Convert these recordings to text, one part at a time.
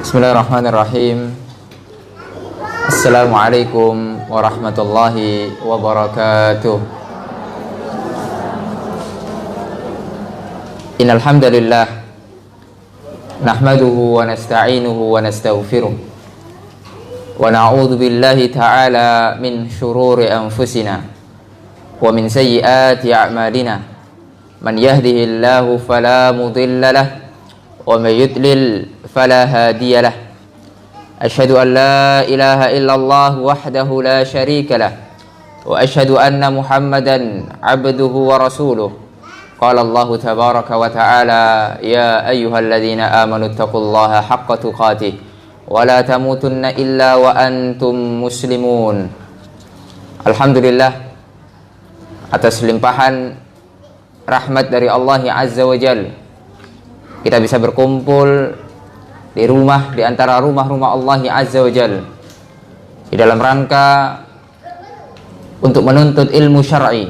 Bismillahirrahmanirrahim. Assalamualaikum warahmatullahi wabarakatuh. Innal hamdalillah nahmaduhu wa nasta'inuhu wa nastaghfiruh wa na'udzu billahi ta'ala min shururi anfusina wa min sayyiati a'malina. Man yahdihillahu fala mudilla lahu wa may yudlil fala hadiya lahu. Asyhadu an la ilaha illallah wahdahu la syarika lah wa asyhadu anna Muhammadan abduhu wa rasuluh. Qala Allah tabaraka wa ta'ala, ya ayyuhalladzina amanu taqullaha haqqa tuqatih wa la tamutunna illa wa antum muslimun. Alhamdulillah atas limpahan rahmat dari Allah Azza wa Jalla, kita bisa berkumpul di rumah, di antara rumah-rumah Allah Azza wa Jalla, di dalam rangka untuk menuntut ilmu syar'i,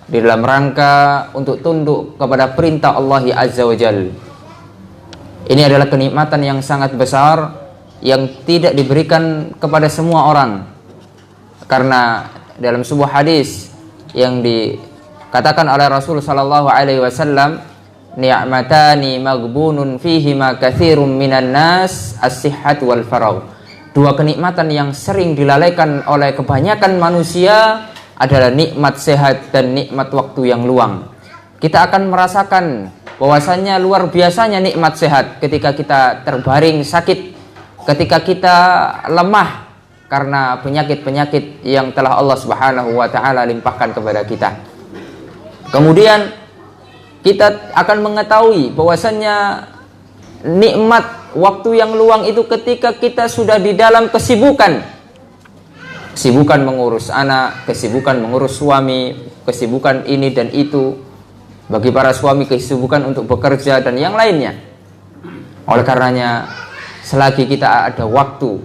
di dalam rangka untuk tunduk kepada perintah Allah Azza wa Jalla. Ini adalah kenikmatan yang sangat besar yang tidak diberikan kepada semua orang, karena dalam sebuah hadis yang dikatakan oleh Rasul sallallahu alaihi wasallam, ni'matani maghbunun fihima katsirun minan nas as-sihhat wal faragh. Dua kenikmatan yang sering dilalaikan oleh kebanyakan manusia adalah nikmat sehat dan nikmat waktu yang luang. Kita akan merasakan bahwasannya luar biasanya nikmat sehat ketika kita terbaring sakit, ketika kita lemah karena penyakit-penyakit yang telah Allah Subhanahu wa taala limpahkan kepada kita. Kemudian kita akan mengetahui bahwasannya nikmat waktu yang luang itu ketika kita sudah di dalam kesibukan mengurus anak, kesibukan mengurus suami, kesibukan ini dan itu. Bagi para suami, kesibukan untuk bekerja dan yang lainnya. Oleh karenanya, selagi kita ada waktu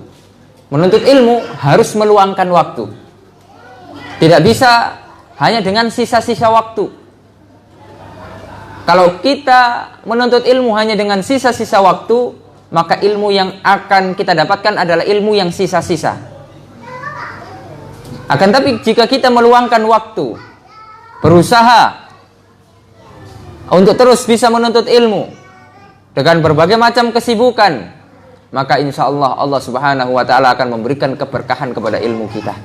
menuntut ilmu, harus meluangkan waktu. Tidak bisa hanya dengan sisa-sisa waktu. Kalau kita menuntut ilmu hanya dengan sisa-sisa waktu, maka ilmu yang akan kita dapatkan adalah ilmu yang sisa-sisa. Akan tapi jika kita meluangkan waktu, berusaha untuk terus bisa menuntut ilmu dengan berbagai macam kesibukan, maka insya Allah Allah Subhanahu wa ta'ala akan memberikan keberkahan kepada ilmu kita.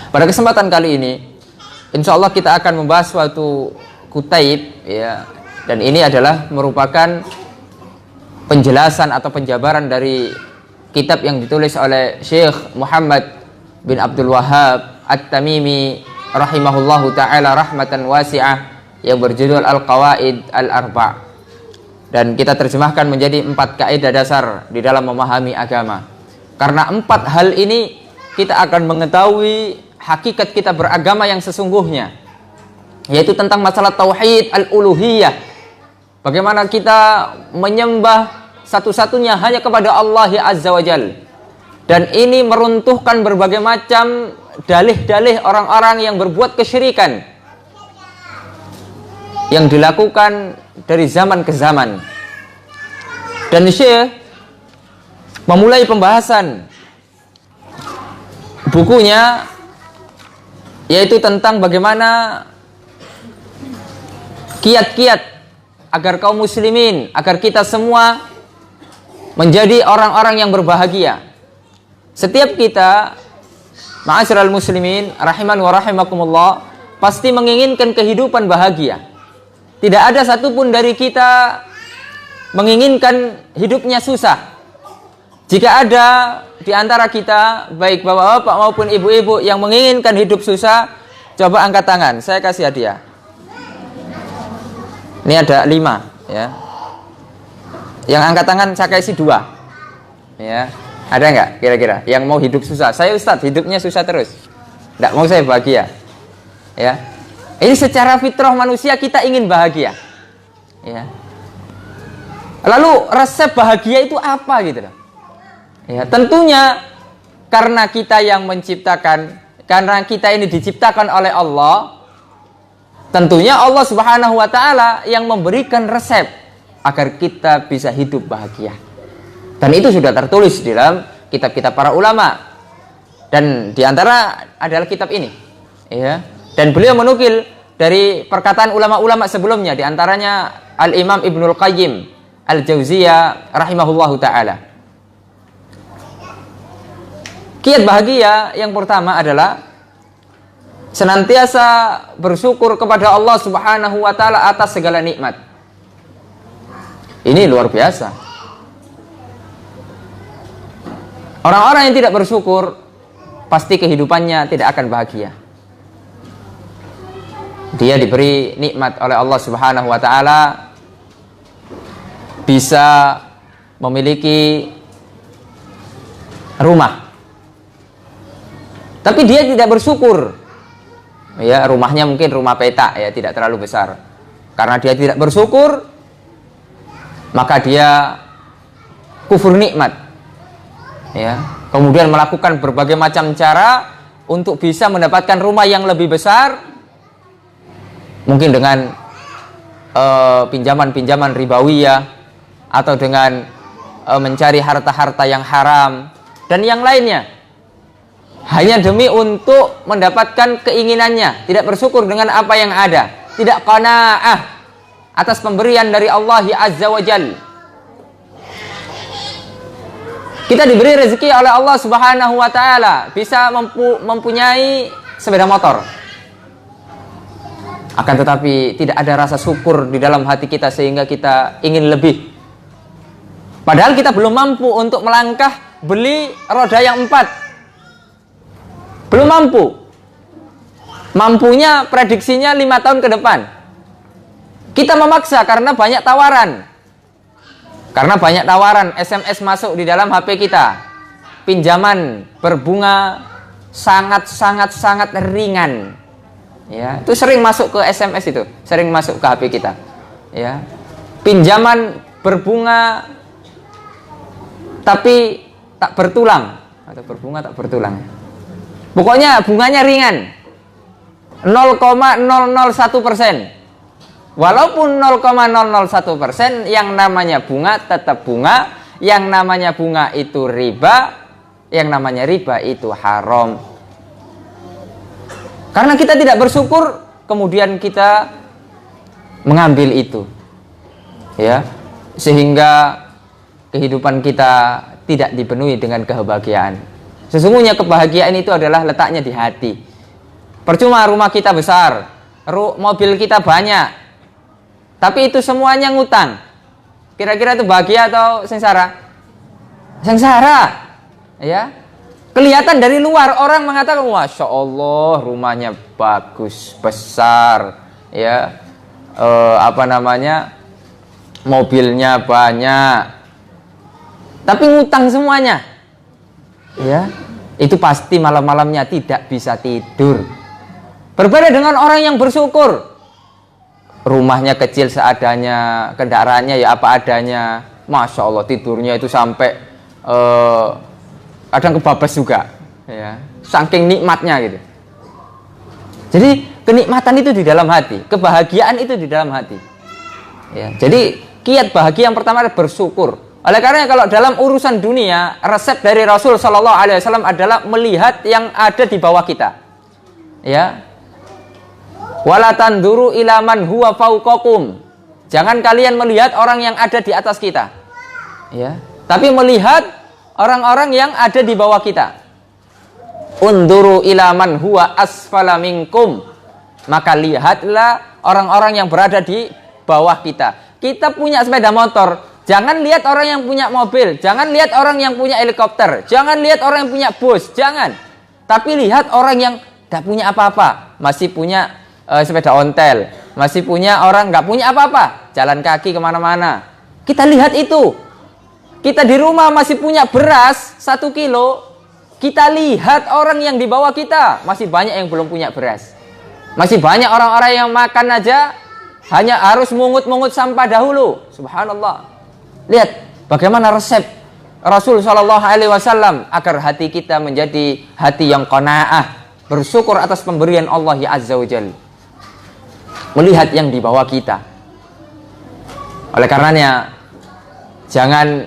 Pada kesempatan kali ini, insya Allah kita akan membahas suatu kutaib, ya, dan ini adalah merupakan penjelasan atau penjabaran dari kitab yang ditulis oleh Syekh Muhammad bin Abdul Wahhab At-Tamimi rahimahullahu ta'ala rahmatan wasi'ah, yang berjudul Al-Qawaid Al-Arba'. Dan kita terjemahkan menjadi 4 kaidah dasar di dalam memahami agama. Karena 4 hal ini kita akan mengetahui hakikat kita beragama yang sesungguhnya, yaitu tentang masalah tauhid al-uluhiyah. Bagaimana kita menyembah satu-satunya hanya kepada Allah Azza wa Jalla. Dan ini meruntuhkan berbagai macam dalih-dalih orang-orang yang berbuat kesyirikan yang dilakukan dari zaman ke zaman. Dan Syekh memulai pembahasan bukunya, yaitu tentang bagaimana kiat-kiat agar kaum muslimin, agar kita semua menjadi orang-orang yang berbahagia. Setiap kita, ma'asyiral muslimin rahiman wa rahimakumullah, pasti menginginkan kehidupan bahagia. Tidak ada satupun dari kita menginginkan hidupnya susah. Jika ada di antara kita, baik bapak-bapak maupun ibu-ibu yang menginginkan hidup susah, coba angkat tangan, saya kasih hadiah. Ini ada 5, ya. Yang angkat tangan saya kasih 2, ya. Ada nggak kira-kira yang mau hidup susah? Saya Ustadz, hidupnya susah terus, nggak mau saya bahagia, ya. Ini secara fitrah manusia kita ingin bahagia, ya. Lalu resep bahagia itu apa gitu loh? Ya, tentunya karena kita yang menciptakan, karena kita ini diciptakan oleh Allah, tentunya Allah Subhanahu wa ta'ala yang memberikan resep agar kita bisa hidup bahagia. Dan itu sudah tertulis di dalam kitab-kitab para ulama. Dan diantara adalah kitab ini. Ya. Dan beliau menukil dari perkataan ulama-ulama sebelumnya, diantaranya Al-Imam Ibnul Qayyim Al-Jauziyah rahimahullahu ta'ala. Kiat bahagia yang pertama adalah senantiasa bersyukur kepada Allah Subhanahu wa ta'ala atas segala nikmat. Ini luar biasa. Orang-orang yang tidak bersyukur pasti kehidupannya tidak akan bahagia. Dia diberi nikmat oleh Allah Subhanahu wa ta'ala, bisa memiliki rumah, tapi dia tidak bersyukur. Ya, rumahnya mungkin rumah petak, ya, tidak terlalu besar. Karena dia tidak bersyukur, maka dia kufur nikmat. Ya, kemudian melakukan berbagai macam cara untuk bisa mendapatkan rumah yang lebih besar, mungkin dengan pinjaman-pinjaman ribawiyah, atau dengan mencari harta-harta yang haram dan yang lainnya, hanya demi untuk mendapatkan keinginannya, tidak bersyukur dengan apa yang ada, tidak qanaah atas pemberian dari Allah Azza wa Jalla. Kita diberi rezeki oleh Allah Subhanahu wa ta'ala, bisa mempunyai sepeda motor, akan tetapi tidak ada rasa syukur di dalam hati kita sehingga kita ingin lebih. Padahal kita belum mampu untuk melangkah beli roda yang 4. Belum mampu. Mampunya prediksinya 5 tahun ke depan. Kita memaksa karena banyak tawaran. Karena banyak tawaran SMS masuk di dalam HP kita. Pinjaman berbunga sangat ringan. Ya, itu sering masuk ke SMS itu, sering masuk ke HP kita. Ya. Pinjaman berbunga tapi tak bertulang, atau berbunga tak bertulang. Pokoknya bunganya ringan, 0,001%. Walaupun 0,001%, yang namanya bunga tetap bunga, yang namanya bunga itu riba, yang namanya riba itu haram. Karena kita tidak bersyukur, kemudian kita mengambil itu, ya, sehingga kehidupan kita tidak dipenuhi dengan kebahagiaan. Sesungguhnya kebahagiaan itu adalah letaknya di hati. Percuma rumah kita besar, mobil kita banyak, tapi itu semuanya ngutang. Kira-kira itu bahagia atau sengsara? Sengsara, ya. Kelihatan dari luar, orang mengatakan, Masya Allah, rumahnya bagus, besar, ya, mobilnya banyak, tapi ngutang semuanya, ya. Itu pasti malam-malamnya tidak bisa tidur. Berbeda dengan orang yang bersyukur, rumahnya kecil seadanya, kendaraannya ya apa adanya, Masya Allah, tidurnya itu sampai kadang kebablas juga, ya, saking nikmatnya gitu. Jadi kenikmatan itu di dalam hati, kebahagiaan itu di dalam hati, ya. Jadi kiat bahagia yang pertama adalah bersyukur. Oleh karena kalau dalam urusan dunia, resep dari Rasul Shallallahu Alaihi Wasallam adalah melihat yang ada di bawah kita, ya. Wala tanduru ila man huwa fauqakum. Jangan kalian melihat orang yang ada di atas kita, ya, tapi melihat orang-orang yang ada di bawah kita. Unduru ila man huwa asfala minkum. Maka lihatlah orang-orang yang berada di bawah kita. Kita punya sepeda motor, jangan lihat orang yang punya mobil, jangan lihat orang yang punya helikopter, jangan lihat orang yang punya bus, jangan. Tapi lihat orang yang tidak punya apa-apa, masih punya sepeda ontel, masih punya orang nggak punya apa-apa, jalan kaki kemana-mana. Kita lihat itu. Kita di rumah masih punya beras 1 kilo, kita lihat orang yang di bawah kita masih banyak yang belum punya beras. Masih banyak orang-orang yang makan aja hanya harus mungut-mungut sampah dahulu. Subhanallah. Lihat bagaimana resep Rasul Shallallahu Alaihi Wasallam agar hati kita menjadi hati yang qanaah, bersyukur atas pemberian Allah Azza wa Jalla. Melihat yang di bawah kita. Oleh karenanya jangan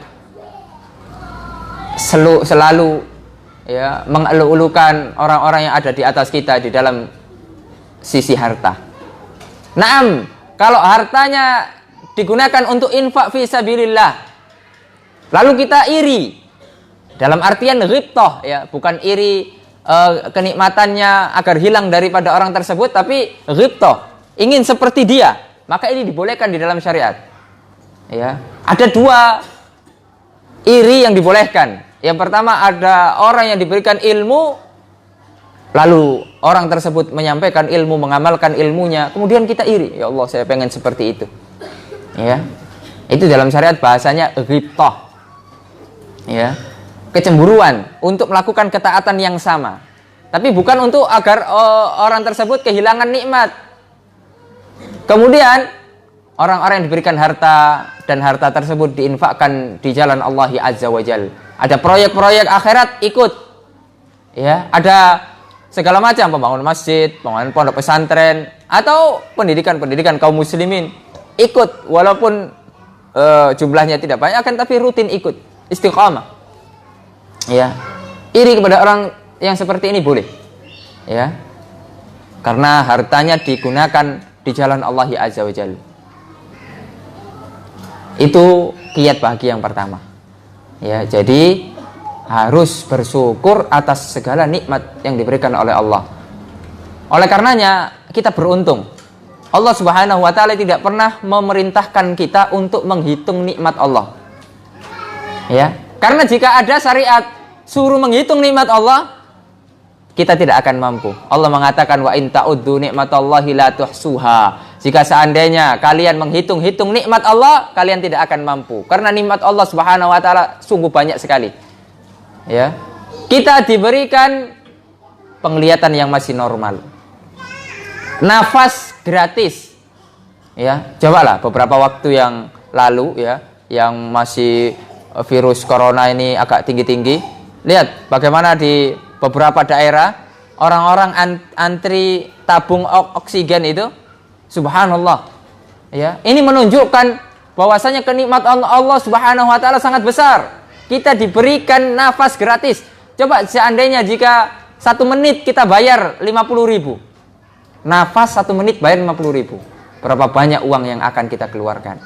selalu ya mengeluh-elukan orang-orang yang ada di atas kita di dalam sisi harta. Naam, kalau hartanya digunakan untuk infak fi sabilillah, lalu kita iri, dalam artian ghibthah ya, bukan iri kenikmatannya agar hilang daripada orang tersebut, tapi ghibthah, ingin seperti dia, maka ini dibolehkan di dalam syariat. Ya, ada dua iri yang dibolehkan. Yang pertama, ada orang yang diberikan ilmu, lalu orang tersebut menyampaikan ilmu, mengamalkan ilmunya, kemudian kita iri, ya Allah saya pengen seperti itu. Ya, itu dalam syariat bahasanya ghibthah. Ya, kecemburuan untuk melakukan ketaatan yang sama, tapi bukan untuk agar orang tersebut kehilangan nikmat. Kemudian orang-orang yang diberikan harta dan harta tersebut diinfakkan di jalan Allah Azza wa Jalla. Ada proyek-proyek akhirat ikut. Ya, ada segala macam, pembangunan masjid, pembangunan pondok pesantren, atau pendidikan kaum muslimin ikut, walaupun jumlahnya tidak banyak, akan tapi rutin ikut, istiqamah. Ya, iri kepada orang yang seperti ini boleh. Ya, karena hartanya digunakan di jalan Allah Azza wa Jalla. Itu kiat bahagia yang pertama. Ya, jadi harus bersyukur atas segala nikmat yang diberikan oleh Allah. Oleh karenanya kita beruntung. Allah Subhanahu wa taala tidak pernah memerintahkan kita untuk menghitung nikmat Allah. Ya, karena jika ada syariat suruh menghitung nikmat Allah, kita tidak akan mampu. Allah mengatakan wa in ta'uddu nikmatallahi la tuhsuha. Jika seandainya kalian menghitung-hitung nikmat Allah, kalian tidak akan mampu. Karena nikmat Allah Subhanahu wa taala sungguh banyak sekali. Ya. Kita diberikan penglihatan yang masih normal. Nafas gratis. Ya, cobalah beberapa waktu yang lalu ya, yang masih virus corona ini agak tinggi-tinggi. Lihat bagaimana di beberapa daerah orang-orang antri tabung oksigen itu. Subhanallah. Ya, ini menunjukkan bahwasanya kenikmatan Allah Subhanahu wa taala sangat besar. Kita diberikan nafas gratis. Coba seandainya jika 1 menit kita bayar 50.000. Nafas 1 menit bayar 50.000. Berapa banyak uang yang akan kita keluarkan?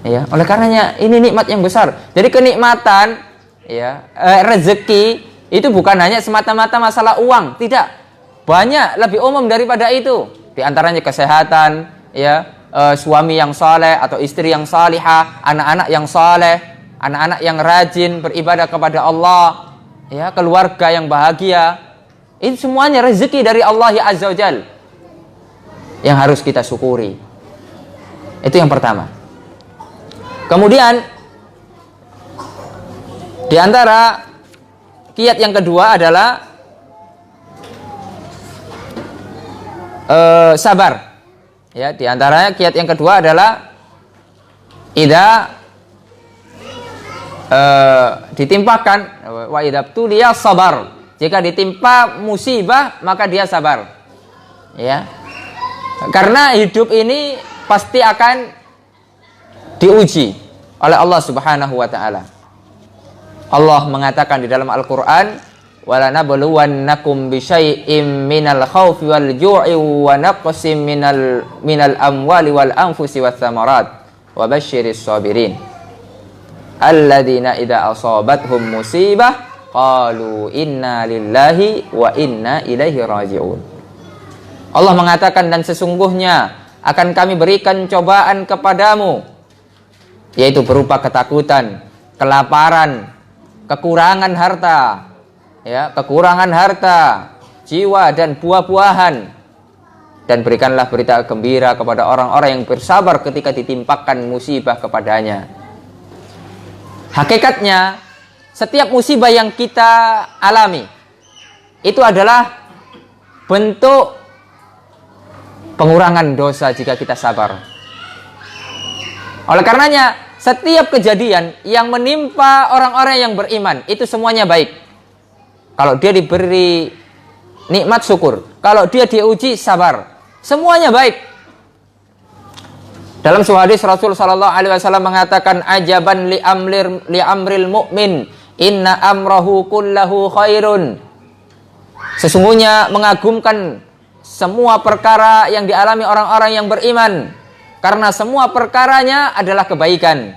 Ya, oleh karenanya ini nikmat yang besar. Jadi kenikmatan ya, rezeki itu bukan hanya semata-mata masalah uang, tidak. Banyak lebih umum daripada itu. Di antaranya kesehatan, ya, suami yang saleh atau istri yang salihah, anak-anak yang saleh, anak-anak yang rajin beribadah kepada Allah, ya, keluarga yang bahagia. Itu semuanya rezeki dari Allah Azza wa Jalla yang harus kita syukuri. Itu yang pertama. Kemudian di antara kiat yang kedua adalah sabar. Ya, di antaranya kiat yang kedua adalah ditimpakan wa idabtuliya sabar. Jika ditimpa musibah maka dia sabar. Ya. Karena hidup ini pasti akan diuji oleh Allah Subhanahu wa taala. Allah mengatakan di dalam Al-Qur'an, wala nabluwannakum bisyai'im minal khaufi wal ju'i wa naqsim minal amwali wal anfusi wath thamarat wa basyiris sabirin alladzina idza asabathum musibah qalu inna lillahi wa inna ilaihi raji'un. Allah mengatakan, dan sesungguhnya akan kami berikan cobaan kepadamu, yaitu berupa ketakutan, kelaparan, kekurangan harta, ya, kekurangan harta, jiwa dan buah-buahan, dan berikanlah berita gembira kepada orang-orang yang bersabar ketika ditimpakan musibah kepadanya. Hakikatnya setiap musibah yang kita alami itu adalah bentuk pengurangan dosa jika kita sabar. Oleh karenanya setiap kejadian yang menimpa orang-orang yang beriman itu semuanya baik. Kalau dia diberi nikmat syukur, kalau dia diuji sabar, semuanya baik. Dalam sebuah hadis Rasul sallallahu alaihi wasallam mengatakan, ajaban li amril mu'min Inna amrahu kullahu khairun. Sesungguhnya mengagumkan semua perkara yang dialami orang-orang yang beriman, karena semua perkaranya adalah kebaikan.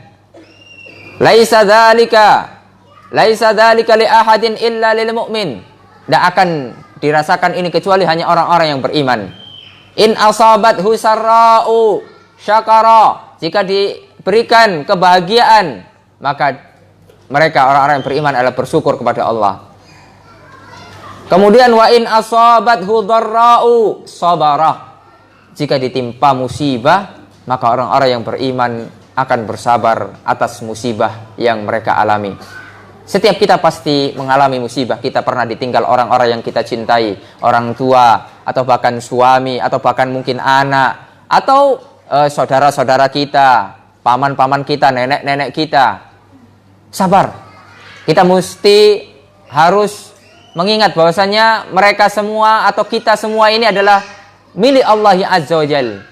Laisa dzalika li ahadin illa lil mu'min. Tidak akan dirasakan ini kecuali hanya orang-orang yang beriman. In asabathu sarra'u syakara. Jika diberikan kebahagiaan, maka mereka orang-orang yang beriman adalah bersyukur kepada Allah. Kemudian wa in asabathu dharra'u sabara. Jika ditimpa musibah, maka orang-orang yang beriman akan bersabar atas musibah yang mereka alami. Setiap kita pasti mengalami musibah. Kita pernah ditinggal orang-orang yang kita cintai, orang tua, atau bahkan suami, atau bahkan mungkin anak, atau saudara-saudara kita, paman-paman kita, nenek-nenek kita. Sabar. Kita mesti harus mengingat bahwasanya mereka semua atau kita semua ini adalah milik Allah Azza wa Jalla.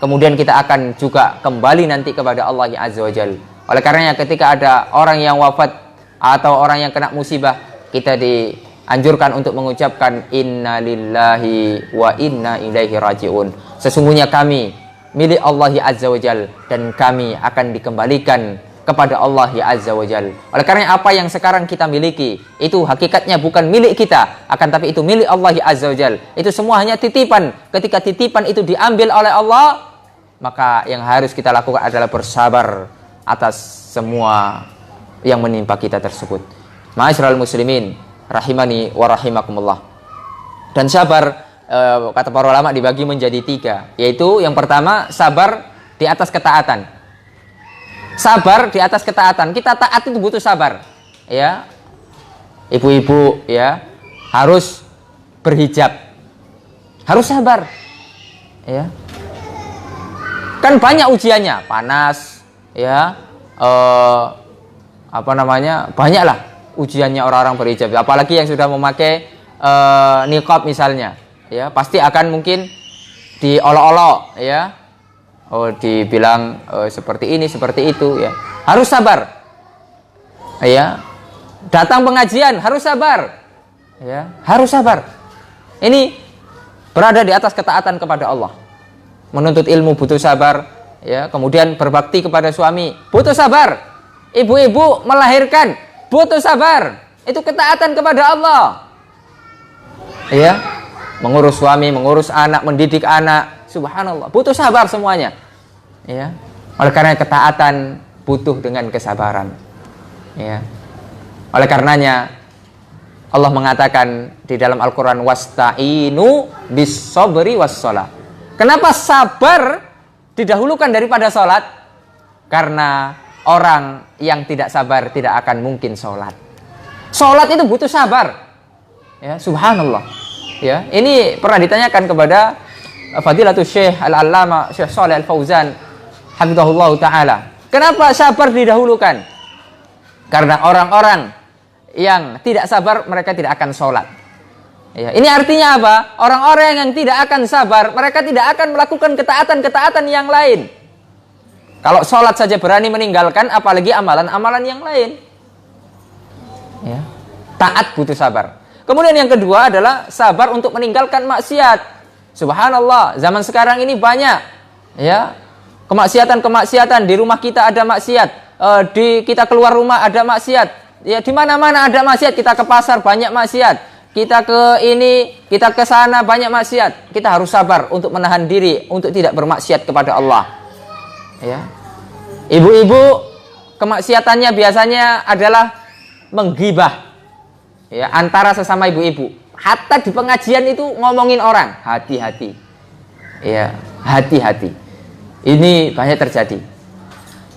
Kemudian kita akan juga kembali nanti kepada Allah Azza wa Jalla. Oleh karenanya ketika ada orang yang wafat atau orang yang kena musibah, kita dianjurkan untuk mengucapkan inna lillahi wa inna ilaihi raji'un. Sesungguhnya kami milik Allah Azza wa Jalla dan kami akan dikembalikan kepada Allah Azza wa Jalla. Oleh karena apa yang sekarang kita miliki itu hakikatnya bukan milik kita, akan tapi itu milik Allah Azza wa Jalla. Itu semua hanya titipan. Ketika titipan itu diambil oleh Allah, maka yang harus kita lakukan adalah bersabar atas semua yang menimpa kita tersebut. Ma'asyiral muslimin rahimani wa rahimakumullah. Dan sabar kata para ulama dibagi menjadi 3, yaitu yang pertama sabar di atas ketaatan. Sabar di atas ketaatan. Kita taat itu butuh sabar. Ya. Ibu-ibu ya harus berhijab. Harus sabar. Ya. Kan banyak ujiannya, panas, ya, banyaklah ujiannya orang-orang berhijab. Apalagi yang sudah memakai niqab misalnya, ya, pasti akan mungkin diolok-olok, ya, dibilang seperti ini, seperti itu, ya. Harus sabar, ya. Datang pengajian harus sabar, ya, harus sabar. Ini berada di atas ketaatan kepada Allah. Menuntut ilmu butuh sabar, ya. Kemudian berbakti kepada suami butuh sabar. Ibu-ibu melahirkan butuh sabar. Itu ketaatan kepada Allah. Ya. Mengurus suami, mengurus anak, mendidik anak, subhanallah, butuh sabar semuanya. Ya. Oleh karena ketaatan butuh dengan kesabaran. Ya. Oleh karenanya Allah mengatakan di dalam Al-Qur'an wasta'inu bis-sabri was-shalah. Kenapa sabar didahulukan daripada sholat? Karena orang yang tidak sabar tidak akan mungkin sholat. Sholat itu butuh sabar. Ya, subhanallah. Ya, ini pernah ditanyakan kepada Fadilatul Syekh Al-Allama Syekh Shalih Al-Fauzan hafizahullah taala. Kenapa sabar didahulukan? Karena orang-orang yang tidak sabar mereka tidak akan sholat. Ya, ini artinya apa? Orang-orang yang tidak akan sabar, mereka tidak akan melakukan ketaatan-ketaatan yang lain. Kalau sholat saja berani meninggalkan, apalagi amalan-amalan yang lain. Ya. Taat butuh sabar. Kemudian yang kedua adalah sabar untuk meninggalkan maksiat. Subhanallah, zaman sekarang ini banyak, ya, kemaksiatan-kemaksiatan. Di rumah kita ada maksiat, kita keluar rumah ada maksiat, ya, di mana-mana ada maksiat. Kita ke pasar banyak maksiat. Kita ke ini, kita ke sana banyak maksiat. Kita harus sabar untuk menahan diri untuk tidak bermaksiat kepada Allah. Ya. Ibu-ibu kemaksiatannya biasanya adalah menggibah. Ya, antara sesama ibu-ibu. Hatta di pengajian itu ngomongin orang, hati-hati. Ya, hati-hati. Ini banyak terjadi.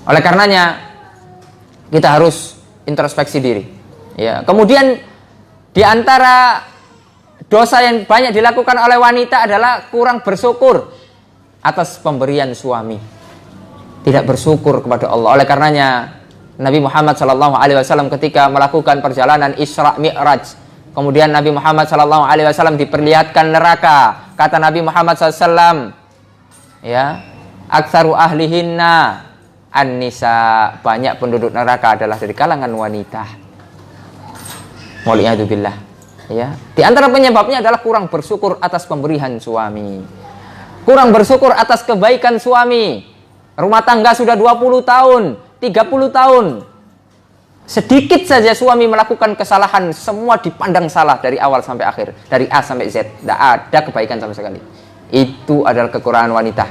Oleh karenanya kita harus introspeksi diri. Ya, kemudian di antara dosa yang banyak dilakukan oleh wanita adalah kurang bersyukur atas pemberian suami. Tidak bersyukur kepada Allah. Oleh karenanya Nabi Muhammad SAW ketika melakukan perjalanan Isra Mi'raj, kemudian Nabi Muhammad SAW diperlihatkan neraka. Kata Nabi Muhammad SAW, ya, aktsaru ahlihinna an-nisa, banyak penduduk neraka adalah dari kalangan wanita. Waliyadzubillah. Ya, di antara penyebabnya adalah kurang bersyukur atas pemberian suami. Kurang bersyukur atas kebaikan suami. Rumah tangga sudah 20 tahun, 30 tahun. Sedikit saja suami melakukan kesalahan, semua dipandang salah dari awal sampai akhir, dari A sampai Z. Tidak ada kebaikan sama sekali. Itu adalah kekurangan wanita.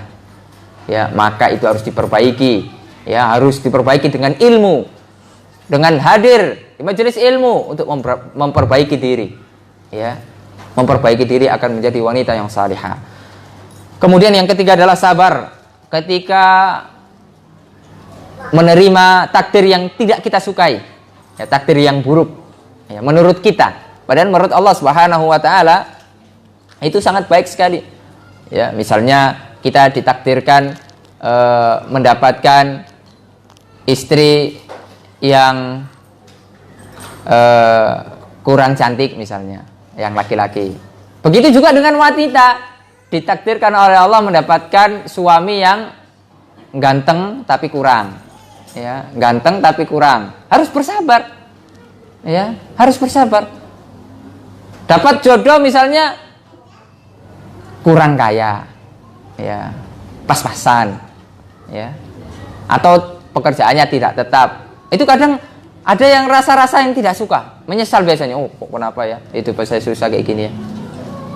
Ya, maka itu harus diperbaiki. Ya, harus diperbaiki dengan ilmu, dengan hadir di majelis ilmu untuk memperbaiki diri. Ya, memperbaiki diri akan menjadi wanita yang salihah. Kemudian yang ketiga adalah sabar ketika menerima takdir yang tidak kita sukai, ya, takdir yang buruk, ya, menurut kita. Padahal menurut Allah Subhanahu Wa Taala itu sangat baik sekali. Ya, misalnya kita ditakdirkan mendapatkan istri yang kurang cantik misalnya, yang laki-laki. Begitu juga dengan wanita, ditakdirkan oleh Allah mendapatkan suami yang ganteng tapi kurang. Ya, ganteng tapi kurang. Harus bersabar. Ya, harus bersabar. Dapat jodoh misalnya kurang kaya. Ya, pas-pasan. Ya. Atau pekerjaannya tidak tetap. Itu kadang ada yang rasa-rasa yang tidak suka, menyesal biasanya. Oh, kok kenapa ya? Itu pas saya susah kayak gini ya.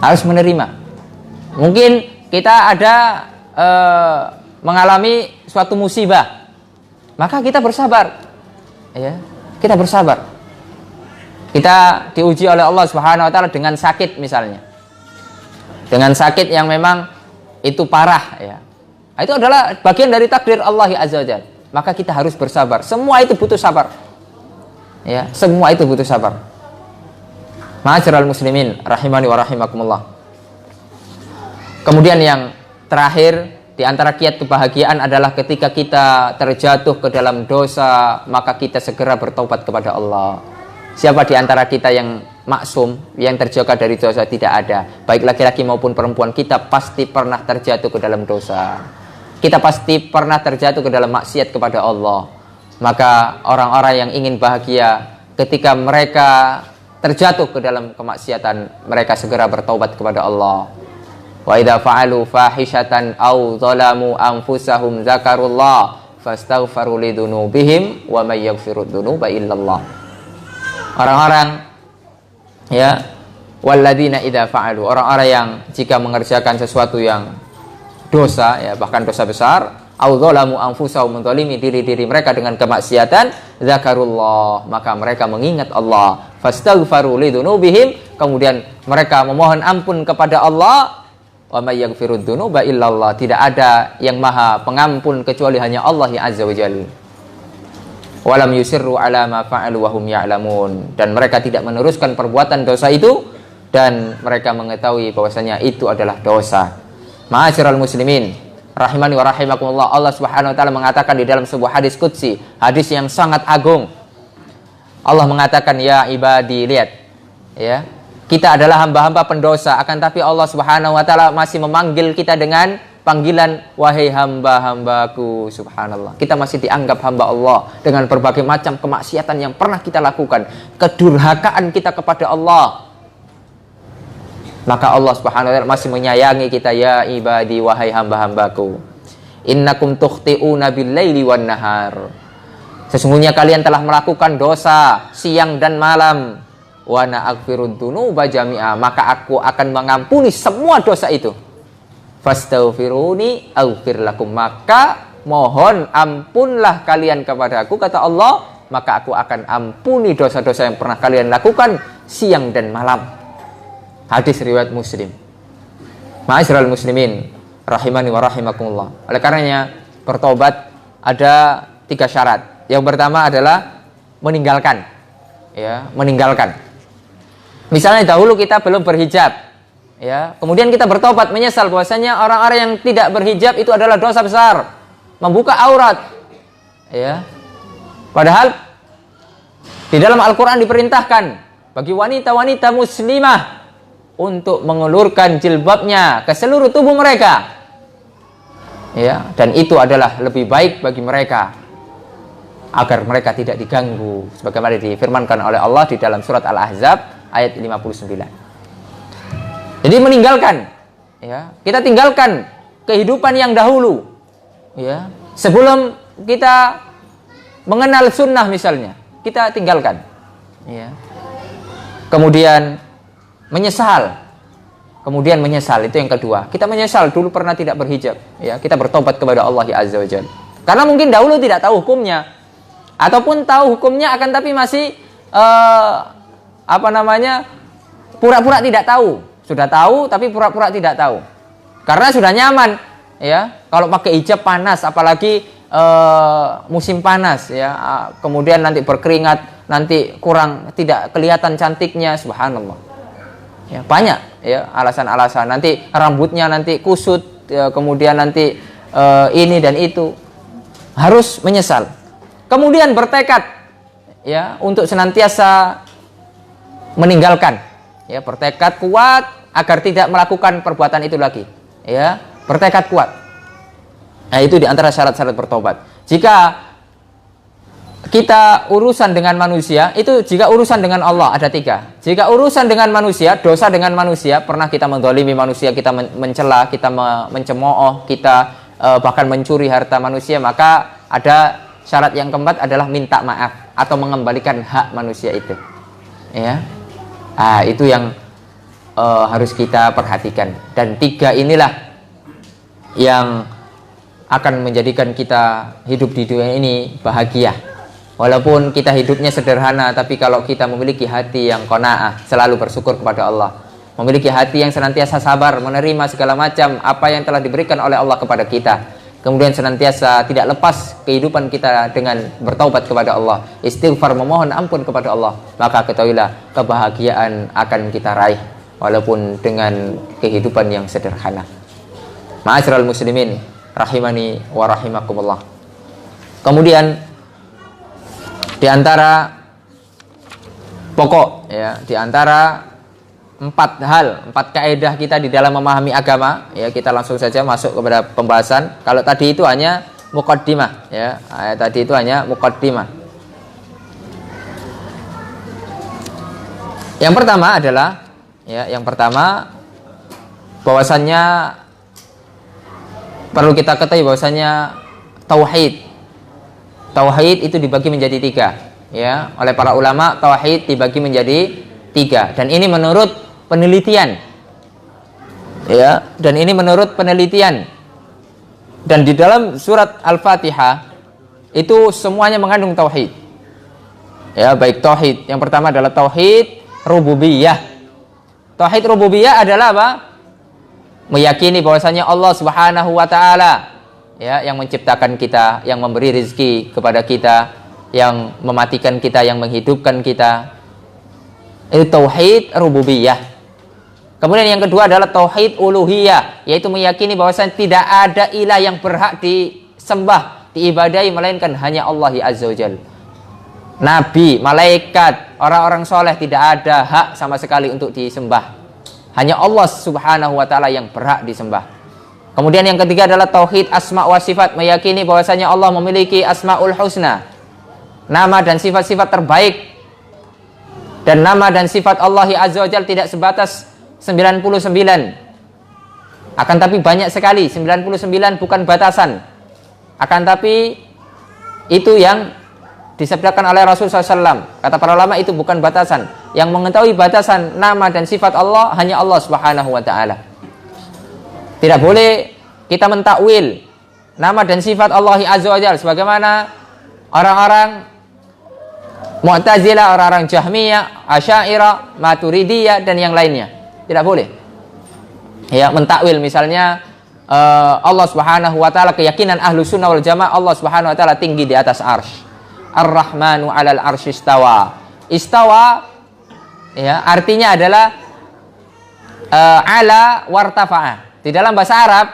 Harus menerima. Mungkin kita ada mengalami suatu musibah, maka kita bersabar. Ya, kita bersabar. Kita diuji oleh Allah Subhanahu Wa Taala dengan sakit misalnya, dengan sakit yang memang itu parah. Ya, itu adalah bagian dari takdir Allah Azza wa Jalla. Maka kita harus bersabar. Semua itu butuh sabar. Ya, semua itu butuh sabar. Ma'asyiral muslimin rahimani wa rahimakumullah. Kemudian yang terakhir di antara kiat kebahagiaan adalah ketika kita terjatuh ke dalam dosa, maka kita segera bertobat kepada Allah. Siapa di antara kita yang maksum, yang terjaga dari dosa? Tidak ada. Baik laki-laki maupun perempuan, kita pasti pernah terjatuh ke dalam dosa. Kita pasti pernah terjatuh ke dalam maksiat kepada Allah. Maka orang-orang yang ingin bahagia, ketika mereka terjatuh ke dalam kemaksiatan, mereka segera bertaubat kepada Allah. Wa idza fa'alu fahishatan aw zalamu anfusahum zakarullah fastaghfiru lidzunubihim wa may yaghfiru dzunuba illallah. Orang-orang, ya, walladzina idza fa'alu, orang-orang yang jika mengerjakan sesuatu yang dosa, ya, bahkan dosa besar, audzalamu anfusahum, menzalimi diri-diri mereka dengan kemaksiatan, zakarullah, maka mereka mengingat Allah, fastaghfaru lidzunubihim, kemudian mereka memohon ampun kepada Allah, wa may yaghfirud dzunuba illallah, tidak ada yang maha pengampun kecuali hanya Allah yang azza wajalla. Walam yusirru ala ma fa'alu wa hum ya'lamun, dan mereka tidak meneruskan perbuatan dosa itu dan mereka mengetahui bahwasanya itu adalah dosa. Ma'asyiral muslimin rahimani wa rahimakumullah, Allah Subhanahu wa taala mengatakan di dalam sebuah hadis qudsi, hadis yang sangat agung. Allah mengatakan, ya ibadi, lihat, ya, kita adalah hamba-hamba pendosa, akan tapi Allah Subhanahu wa taala masih memanggil kita dengan panggilan wahai hamba-hambaku. Subhanallah, kita masih dianggap hamba Allah dengan berbagai macam kemaksiatan yang pernah kita lakukan, kedurhakaan kita kepada Allah. Maka Allah Subhanahu wa taala masih menyayangi kita, ya ibadi, wahai hamba-hambaku. Innakum tukhti'una bil-laili wan nahar. Sesungguhnya kalian telah melakukan dosa siang dan malam. Wa ana aghfirud dzunuba jami'a, maka aku akan mengampuni semua dosa itu. Fastaghfiruni aghfir lakum, maka mohon ampunlah kalian kepadaku, kata Allah, maka aku akan ampuni dosa-dosa yang pernah kalian lakukan siang dan malam. Hadis riwayat Muslim. Ma'asyiral muslimin rahimani wa rahimakumullah. Oleh karenanya bertobat ada 3 syarat. Yang pertama adalah meninggalkan, ya, meninggalkan. Misalnya dahulu kita belum berhijab, ya, kemudian kita bertobat menyesal bahwasanya orang-orang yang tidak berhijab itu adalah dosa besar, membuka aurat, ya. Padahal di dalam Al-Quran diperintahkan bagi wanita-wanita muslimah untuk mengulurkan jilbabnya ke seluruh tubuh mereka, ya, dan itu adalah lebih baik bagi mereka. agar mereka tidak diganggu, sebagaimana difirmankan oleh Allah di dalam surat Al-Ahzab ayat 59. Jadi meninggalkan, ya, kita tinggalkan kehidupan yang dahulu, ya, sebelum kita mengenal sunnah misalnya, kita tinggalkan, ya. Kemudian menyesal, itu yang kedua. Kita menyesal dulu pernah tidak berhijab, ya, kita bertobat kepada Allah Azza wa Jalla. Karena mungkin dahulu tidak tahu hukumnya, ataupun tahu hukumnya akan tapi masih pura-pura tidak tahu. Sudah tahu tapi pura-pura tidak tahu. Karena sudah nyaman, ya. Kalau pakai hijab panas, apalagi musim panas, ya. Kemudian nanti berkeringat, nanti kurang tidak kelihatan cantiknya, subhanallah. Ya, banyak, ya, alasan-alasan. Nanti rambutnya nanti kusut, ya, kemudian nanti ini dan itu. Harus menyesal. Kemudian bertekad, ya, untuk senantiasa meninggalkan, ya, bertekad kuat agar tidak melakukan perbuatan itu lagi, ya, bertekad kuat. Nah, itu diantara syarat-syarat bertobat. Jika kita urusan dengan manusia, itu jika urusan dengan Allah ada 3. Jika urusan dengan manusia, dosa dengan manusia, pernah kita menzalimi manusia, kita mencela, kita mencemooh, kita bahkan mencuri harta manusia, maka ada syarat yang keempat adalah minta maaf atau mengembalikan hak manusia itu, ya. Nah, itu yang harus kita perhatikan. Dan 3 inilah yang akan menjadikan kita hidup di dunia ini bahagia. Walaupun kita hidupnya sederhana, tapi kalau kita memiliki hati yang qanaah, selalu bersyukur kepada Allah, memiliki hati yang senantiasa sabar, menerima segala macam apa yang telah diberikan oleh Allah kepada kita, kemudian senantiasa tidak lepas kehidupan kita dengan bertaubat kepada Allah, istighfar, memohon ampun kepada Allah, maka ketahuilah kebahagiaan akan kita raih walaupun dengan kehidupan yang sederhana. Ma'asyiral muslimin rahimani wa rahimakumullah. Kemudian di antara pokok, ya, di antara 4 kaidah kita di dalam memahami agama, ya, kita langsung saja masuk kepada pembahasan. Kalau tadi itu hanya muqaddimah, ya, tadi itu hanya muqaddimah. Yang pertama adalah, ya, bahwasannya perlu kita ketahui bahwasannya tauhid itu dibagi menjadi 3, ya. Oleh para ulama, tauhid dibagi menjadi 3, dan ini menurut penelitian, ya, dan di dalam surat Al-Fatihah itu semuanya mengandung tauhid, ya. Baik tauhid yang pertama adalah tauhid rububiyah. Tauhid rububiyah adalah apa? Meyakini bahwasanya Allah Subhanahu wa taala, ya, yang menciptakan kita, yang memberi rezeki kepada kita, yang mematikan kita, yang menghidupkan kita. Itu tauhid rububiyah. Kemudian yang kedua adalah tauhid uluhiyah, yaitu meyakini bahwasanya tidak ada ilah yang berhak disembah, diibadahi melainkan hanya Allah Azza wa Jalla. Nabi, malaikat, orang-orang soleh tidak ada hak sama sekali untuk disembah. Hanya Allah Subhanahu wa taala yang berhak disembah. Kemudian yang ketiga adalah tauhid asma wa sifat, meyakini bahwasanya Allah memiliki asmaul husna, nama dan sifat-sifat terbaik. Dan nama dan sifat Allah Azza wa Jalla tidak sebatas 99, akan tapi banyak sekali. 99 bukan batasan, akan tapi itu yang disabdakan oleh Rasul SAW. Kata para ulama itu bukan batasan. Yang mengetahui batasan nama dan sifat Allah hanya Allah Subhanahu wa ta'ala. Tidak boleh kita mentakwil nama dan sifat Allah Azza wa Jalla sebagaimana orang-orang Mu'tazilah, orang-orang Jahmiyah, Asy'ariyah, Maturidiyah dan yang lainnya. Tidak boleh, ya, mentakwil misalnya Allah Subhanahu wa taala, keyakinan Ahlus Sunnah wal Jamaah, Allah Subhanahu wa taala tinggi di atas arsy. Ar-Rahmanu 'alal arsy istawa. Istawa, ya, artinya adalah ala wartafa'a. Di dalam bahasa Arab,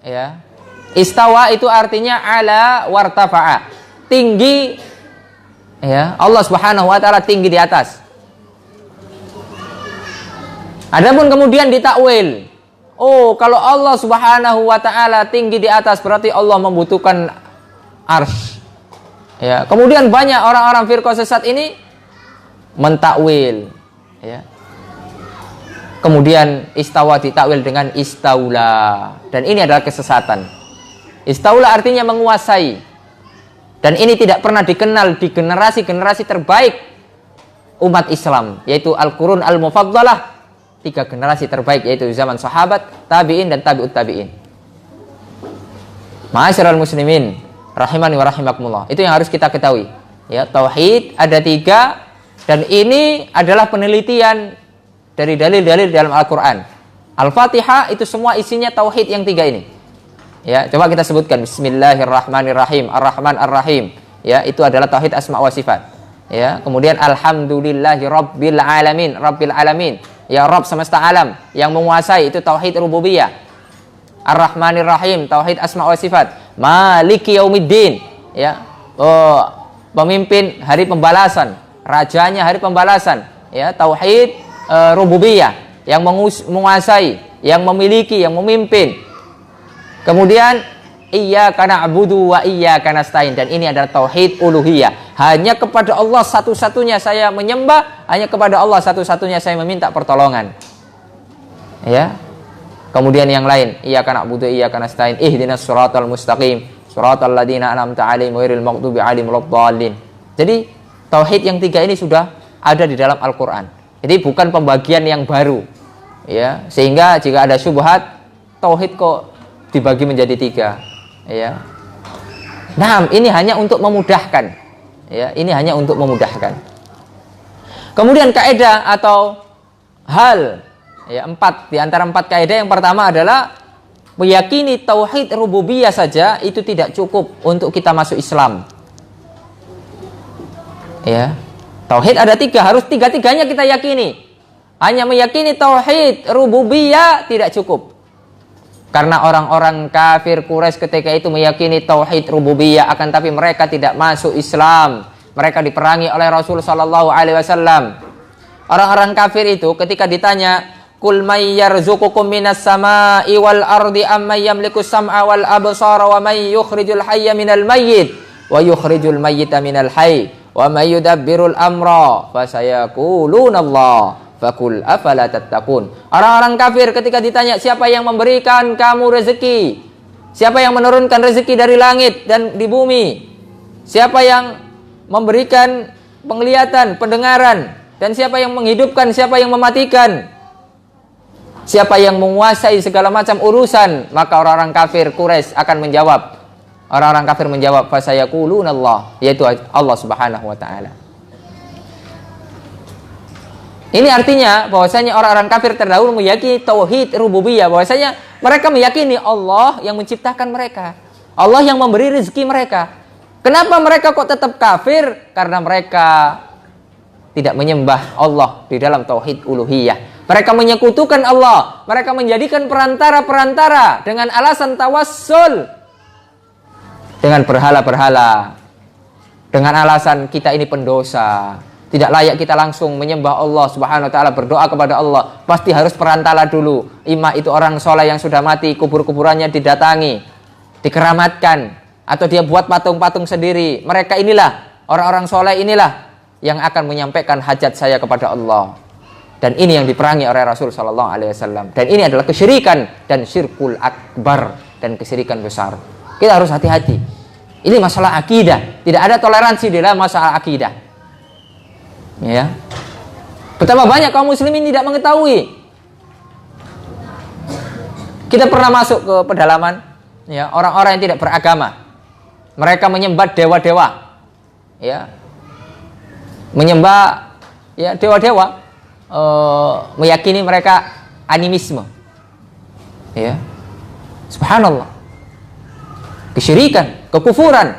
ya, istawa itu artinya ala wartafa'a, tinggi, ya, Allah Subhanahu wa taala tinggi di atas. Adapun kemudian ditakwil, oh, kalau Allah Subhanahu wa taala tinggi di atas berarti Allah membutuhkan arsy. Ya, kemudian banyak orang-orang firqah sesat ini mentakwil, ya. Kemudian istawa ditakwil dengan istaula, dan ini adalah kesesatan. Istaula artinya menguasai, dan ini tidak pernah dikenal di generasi-generasi terbaik umat Islam, yaitu Al-Qurun Al-Mufaddalah, 3 generasi terbaik, yaitu zaman sahabat, tabi'in, dan tabi'ut tabi'in. Ma'asyiral muslimin rahimani wa rahimakumullah, itu yang harus kita ketahui, ya. Tauhid ada 3, dan ini adalah penelitian dari dalil-dalil dalam Al-Quran. Al-Fatihah itu semua isinya tauhid yang 3 ini, ya. Coba kita sebutkan: Bismillahirrahmanirrahim, Ar-Rahman Ar-Rahim, ya, itu adalah tauhid asma wa sifat, ya. Kemudian alhamdulillahi rabbil alamin, rabbil alamin, ya, Rabb semesta alam yang menguasai, itu tauhid rububiyah. Ar-Rahmanir-Rahim, tauhid asma wa sifat. Maliki yaumiddin, ya, pemimpin hari pembalasan, rajanya hari pembalasan, ya, tauhid rububiyah, yang menguasai, yang memiliki, yang memimpin. Kemudian iyyaka na'budu wa iyyaka nasta'in, dan ini adalah tauhid uluhiyah. Hanya kepada Allah satu-satunya saya menyembah, hanya kepada Allah satu-satunya saya meminta pertolongan, ya. Kemudian yang lain, iyyaka na'budu wa iyyaka nasta'in, ihdinas siratal mustaqim, siratal ladzina an'amta 'alaihim ghairil maghdubi 'alaihim waladdallin. Jadi tauhid yang 3 ini sudah ada di dalam Al-Qur'an. Jadi bukan pembagian yang baru, ya. Sehingga jika ada syubhat, tauhid kok dibagi menjadi 3, ya. Nah, ini hanya untuk memudahkan, ya. Ini hanya untuk memudahkan. Kemudian kaidah atau hal, ya, 4 di antara 4 kaidah. Yang pertama adalah meyakini tauhid rububiyah saja itu tidak cukup untuk kita masuk Islam, ya. Tauhid ada 3, harus 3-tiganya kita yakini. Hanya meyakini tauhid rububiyah tidak cukup, karena orang-orang kafir Quraisy ketika itu meyakini tauhid rububiyah, akan tapi mereka tidak masuk Islam. Mereka diperangi oleh Rasul sallallahu alaihi wasallam. Orang-orang kafir itu ketika ditanya, "Qul may yarzuqukum minas sama'i wal ardi amman yamliku sam'a wal absara wa may yukhrijul hayya minal mayyit wa yukhrijul mayyita minal hayy wa may yudabbirul amra fasayaquluna Allah faqul afala tattaqun." Orang-orang kafir ketika ditanya siapa yang memberikan kamu rezeki, siapa yang menurunkan rezeki dari langit dan di bumi, siapa yang memberikan penglihatan, pendengaran, dan siapa yang menghidupkan, siapa yang mematikan, siapa yang menguasai segala macam urusan, maka orang-orang kafir Quraisy akan menjawab, orang-orang kafir menjawab, fasayaquluna Allah, yaitu Allah Subhanahu wa taala. Ini artinya bahwasanya orang-orang kafir terdahulu meyakini tauhid rububiyah, bahwasanya mereka meyakini Allah yang menciptakan mereka, Allah yang memberi rezeki mereka. Kenapa mereka kok tetap kafir? Karena mereka tidak menyembah Allah di dalam tauhid uluhiyah. Mereka menyekutukan Allah, mereka menjadikan perantara-perantara dengan alasan tawassul dengan berhala-berhala, dengan alasan kita ini pendosa, tidak layak kita langsung menyembah Allah Subhanahu wa taala, berdoa kepada Allah, pasti harus perantara dulu. Imam itu orang soleh yang sudah mati, kubur-kuburannya didatangi, dikeramatkan, atau dia buat patung-patung sendiri. Mereka inilah, orang-orang soleh inilah yang akan menyampaikan hajat saya kepada Allah. Dan ini yang diperangi oleh Rasul sallallahu alaihi wasallam. Dan ini adalah kesyirikan dan syirkul akbar, dan kesyirikan besar. Kita harus hati-hati. Ini masalah akidah. Tidak ada toleransi di dalam masalah akidah, ya. Betapa banyak kaum muslimin tidak mengetahui. Kita pernah masuk ke pedalaman, ya, orang-orang yang tidak beragama. Mereka menyembah dewa-dewa, ya, menyembah, ya, dewa-dewa, meyakini mereka animisme, ya. Subhanallah, kesyirikan, kekufuran.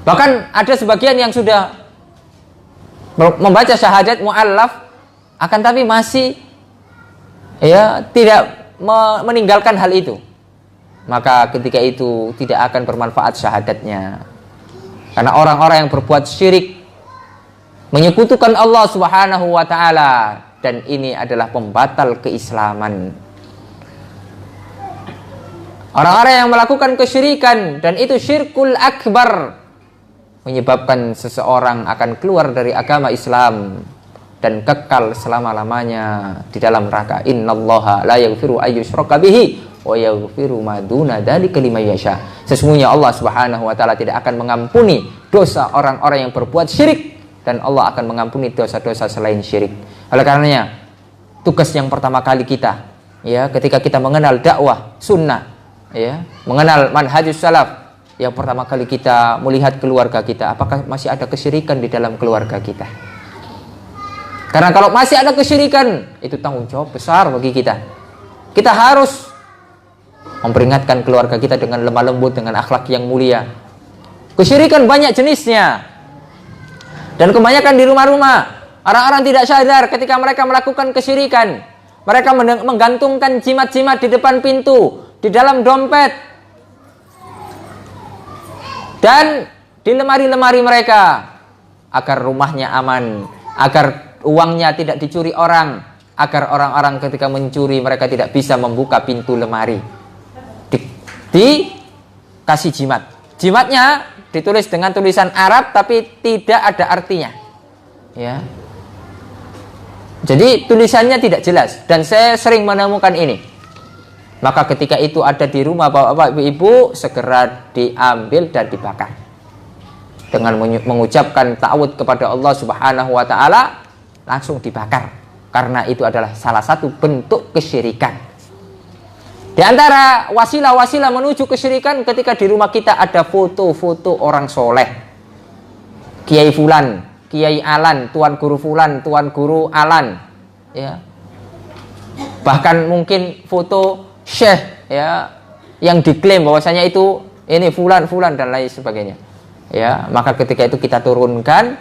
Bahkan ada sebagian yang sudah membaca syahadat mu'allaf, akan tapi masih, ya, tidak meninggalkan hal itu. Maka ketika itu tidak akan bermanfaat syahadatnya. Karena orang-orang yang berbuat syirik, menyekutukan Allah Subhanahu wa taala, dan ini adalah pembatal keislaman. Orang-orang yang melakukan kesyirikan, dan itu syirkul akbar, menyebabkan seseorang akan keluar dari agama Islam dan kekal selama-lamanya di dalam neraka. Innallaha la yaghfiru ayyushraka bihi wa yaghfiru ma duna dzalika liman yasha. Sesungguhnya Allah Subhanahu wa taala tidak akan mengampuni dosa orang-orang yang berbuat syirik, dan Allah akan mengampuni dosa-dosa selain syirik. Oleh karenanya, tugas yang pertama kali kita, ya, ketika kita mengenal dakwah sunnah, ya, mengenal manhajus salaf, yang pertama kali kita melihat keluarga kita, apakah masih ada kesyirikan di dalam keluarga kita. Karena kalau masih ada kesyirikan, itu tanggung jawab besar bagi kita. Kita harus memperingatkan keluarga kita dengan lemah lembut, dengan akhlak yang mulia. Kesyirikan banyak jenisnya, dan kebanyakan di rumah-rumah. Orang-orang tidak sadar ketika mereka melakukan kesyirikan. Mereka menggantungkan jimat-jimat di depan pintu, di dalam dompet, dan di lemari-lemari mereka, agar rumahnya aman, agar uangnya tidak dicuri orang, agar orang-orang ketika mencuri mereka tidak bisa membuka pintu lemari. Dikasih jimat. Jimatnya ditulis dengan tulisan Arab tapi tidak ada artinya. Ya. Jadi tulisannya tidak jelas, dan saya sering menemukan ini. Maka ketika itu ada di rumah bapak-bapak, ibu-ibu, segera diambil dan dibakar. Dengan mengucapkan ta'awudz kepada Allah Subhanahu wa taala, langsung dibakar, karena itu adalah salah satu bentuk kesyirikan. Di antara wasilah-wasilah menuju kesyirikan, ketika di rumah kita ada foto-foto orang soleh, Kiai Fulan, Kiai Alan, Tuan Guru Fulan, Tuan Guru Alan, ya. Bahkan mungkin foto Syekh, ya, yang diklaim bahwasanya itu ini Fulan dan lain sebagainya. Ya, maka ketika itu kita turunkan,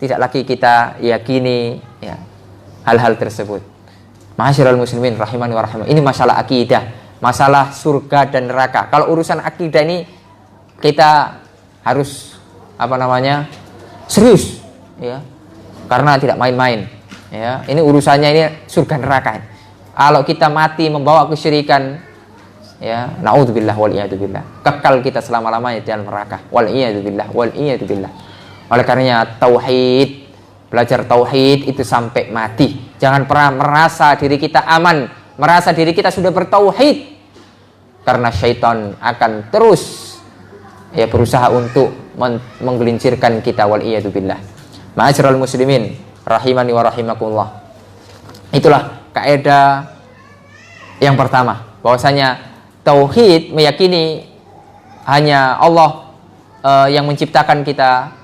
tidak lagi kita yakini, ya, hal-hal tersebut. Ma'asyiral muslimin rahimani wa rahimakumullah. Ini masalah akidah, masalah surga dan neraka. Kalau urusan akidah ini kita harus serius, ya. Karena tidak main-main, ya. Ini urusannya ini surga neraka. Kalau kita mati membawa kesyirikan, ya, naudzubillah wal iyadu billah, kekal kita selama-lamanya di dalam neraka. Wal iyadu billah. Oleh karenanya tauhid, belajar tauhid itu sampai mati. Jangan pernah merasa diri kita aman, merasa diri kita sudah bertauhid, karena syaitan akan terus, ya, berusaha untuk menggelincirkan kita. Wal iyadu billah. Ma'asyiral muslimin rahimani wa rahimakumullah. Itulah kaidah yang pertama, bahwasanya tauhid meyakini hanya Allah yang menciptakan kita,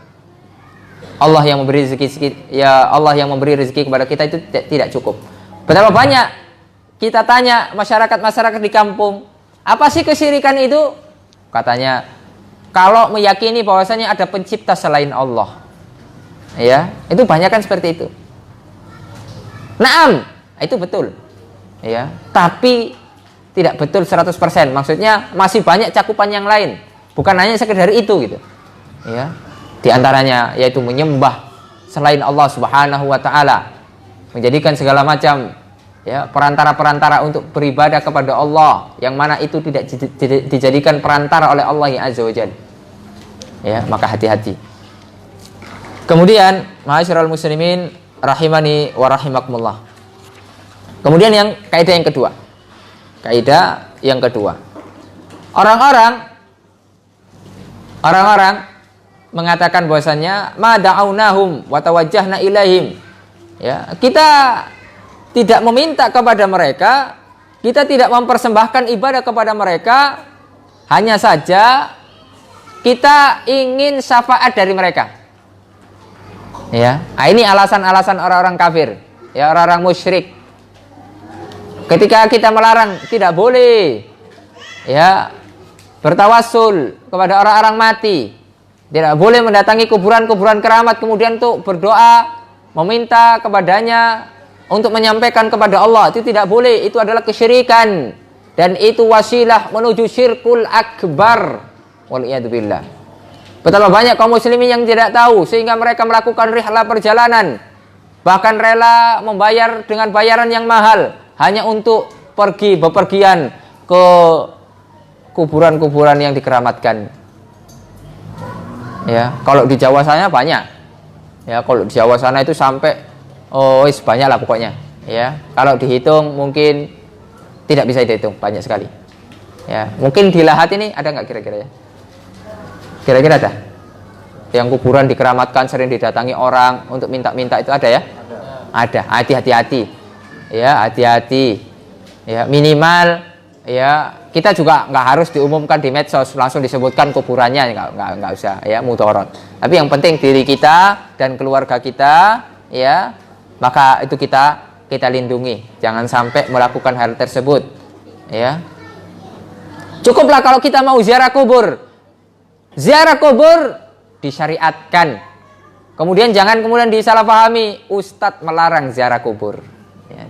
Allah yang memberi rezeki, ya, Allah yang memberi rezeki kepada kita, itu tidak cukup. Betapa banyak kita tanya masyarakat di kampung, apa sih kesyirikan itu? Katanya, kalau meyakini bahwasanya ada pencipta selain Allah, ya, itu banyak kan seperti itu. Naam, itu betul, ya, tapi tidak betul 100%. Maksudnya masih banyak cakupan yang lain, bukan hanya sekedar itu, gitu, ya. Di antaranya yaitu menyembah selain Allah Subhanahu wa taala, menjadikan segala macam, ya, perantara-perantara untuk beribadah kepada Allah, yang mana itu tidak dijadikan perantara oleh Allah Azza wa Jalla. Ya, maka hati-hati. Kemudian, ma'asyiral muslimin rahimani wa rahimakumullah. Kemudian kaidah yang kedua. Orang-orang mengatakan bahwasannya ma da'awnahum wa tawajjahna ilaihim. Ya, kita tidak meminta kepada mereka, kita tidak mempersembahkan ibadah kepada mereka, hanya saja kita ingin syafaat dari mereka. Ya, ini alasan-alasan orang-orang kafir, ya, orang-orang musyrik. Ketika kita melarang tidak boleh, ya, bertawassul kepada orang-orang mati, tidak boleh mendatangi kuburan-kuburan keramat kemudian untuk berdoa, meminta kepadanya untuk menyampaikan kepada Allah, itu tidak boleh. Itu adalah kesyirikan, dan itu wasilah menuju syirkul akbar. Waliyadu billah. Betapa banyak kaum muslimin yang tidak tahu, sehingga mereka melakukan rihlah perjalanan, bahkan rela membayar dengan bayaran yang mahal hanya untuk bepergian ke kuburan-kuburan yang dikeramatkan. Ya, kalau di Jawa sana banyak. Ya, kalau di Jawa sana itu sampai banyak lah pokoknya. Ya, kalau dihitung mungkin tidak bisa dihitung, banyak sekali. Ya, mungkin di Lahat ini ada nggak kira-kira ya? Kira-kira ada? Yang kuburan dikeramatkan sering didatangi orang untuk minta-minta itu ada ya? Ada. Hati-hati. Ya, hati-hati. Ya, minimal ya kita juga nggak harus diumumkan di medsos langsung disebutkan kuburannya, nggak usah ya, mudorot. Tapi yang penting diri kita dan keluarga kita ya, maka itu kita lindungi, jangan sampai melakukan hal tersebut ya. Cukuplah kalau kita mau ziarah kubur disyariatkan. Kemudian jangan kemudian disalahpahami ustadz melarang ziarah kubur ya,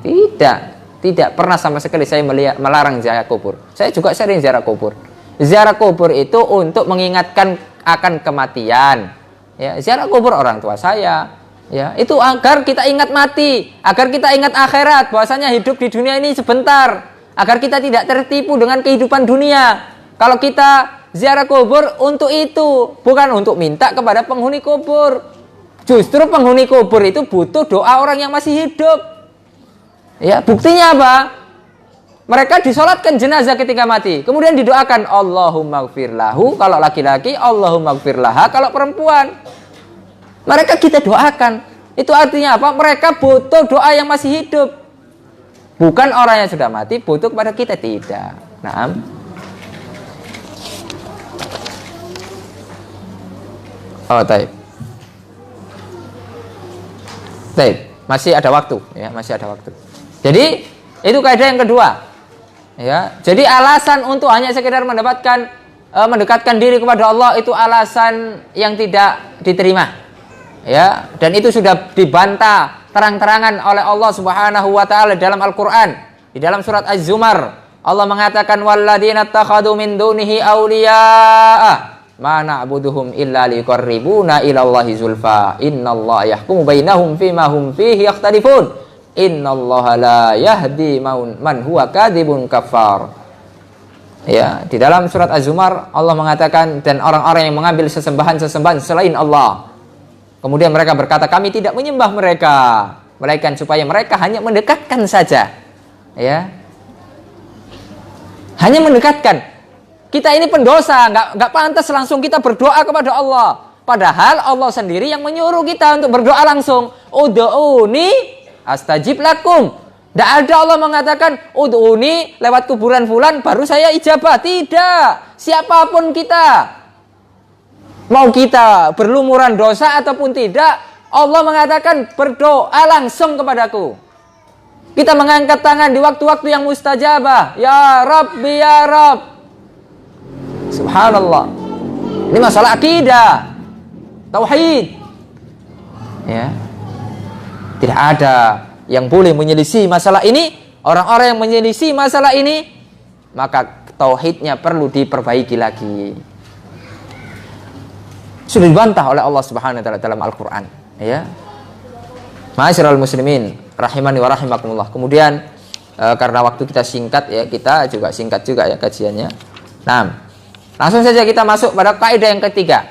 tidak pernah sama sekali saya melarang ziarah kubur. Saya juga sering ziarah kubur. Ziarah kubur itu untuk mengingatkan akan kematian. Ya, ziarah kubur orang tua saya. Ya, itu agar kita ingat mati, agar kita ingat akhirat, bahwasanya hidup di dunia ini sebentar, agar kita tidak tertipu dengan kehidupan dunia. Kalau kita ziarah kubur untuk itu, bukan untuk minta kepada penghuni kubur. Justru penghuni kubur itu butuh doa orang yang masih hidup. Ya, buktinya apa? Mereka disolatkan jenazah ketika mati. Kemudian didoakan Allahumma gfir lahu kalau laki-laki, Allahumma gfir laha kalau perempuan. Mereka kita doakan. Itu artinya apa? Mereka butuh doa yang masih hidup. Bukan orang yang sudah mati butuh kepada kita, tidak. Naam. Taib. Masih ada waktu ya, masih ada waktu. Jadi itu kaidah yang kedua, ya. Jadi alasan untuk hanya sekedar mendekatkan diri kepada Allah itu alasan yang tidak diterima, ya. Dan itu sudah dibantah terang-terangan oleh Allah Subhanahu Wa Taala dalam Al-Quran. Di dalam surat Az-Zumar, Allah mengatakan walladzina takhadu min dunihi awliya ma na'buduhum illa liqarribuna ilallahi zulfa innallaha yahkumu bainahum fima hum fihi yakhtalifun. Innallaha la yahdi man huwa kadzibun kafar. Ya, di dalam surat Az-Zumar Allah mengatakan dan orang-orang yang mengambil sesembahan selain Allah. Kemudian mereka berkata kami tidak menyembah mereka, melainkan supaya mereka hanya mendekatkan saja. Ya. Hanya mendekatkan. Kita ini pendosa, enggak pantas langsung kita berdoa kepada Allah. Padahal Allah sendiri yang menyuruh kita untuk berdoa langsung. Ud'uni astajib lakum. Tidak ada Allah mengatakan ud'uni lewat kuburan fulan baru saya ijabah. Tidak. Siapapun kita, mau kita berlumuran dosa ataupun tidak, Allah mengatakan berdoa langsung kepadaku. Kita mengangkat tangan di waktu-waktu yang mustajabah. Ya Rabbi ya Rabb. Subhanallah. Ini masalah akidah, tauhid. Ya. Tidak ada yang boleh menyelisih masalah ini. Orang-orang yang menyelisih masalah ini, maka tauhidnya perlu diperbaiki lagi. Sudah dibantah oleh Allah Subhanahu wa taala dalam Al-Qur'an, ya. Ma'asyiral muslimin rahimani wa rahimakumullah. Kemudian karena waktu kita singkat ya, kita juga singkat juga ya kajiannya. Nah, langsung saja kita masuk pada kaidah yang ketiga.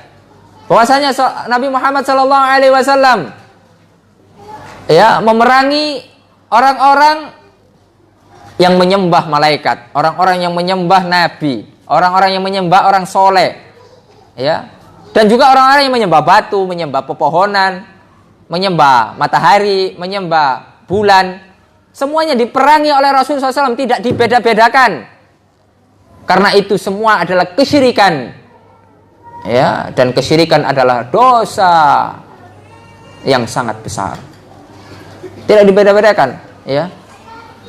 Bahwasanya Nabi Muhammad SAW ya memerangi orang-orang yang menyembah malaikat, orang-orang yang menyembah nabi, orang-orang yang menyembah orang soleh, ya, dan juga orang-orang yang menyembah batu, menyembah pepohonan, menyembah matahari, menyembah bulan. Semuanya diperangi oleh Rasulullah SAW, tidak dibeda-bedakan. Karena itu semua adalah kesyirikan, ya, dan kesyirikan adalah dosa yang sangat besar. Tidak dibeda-bedakan, ya.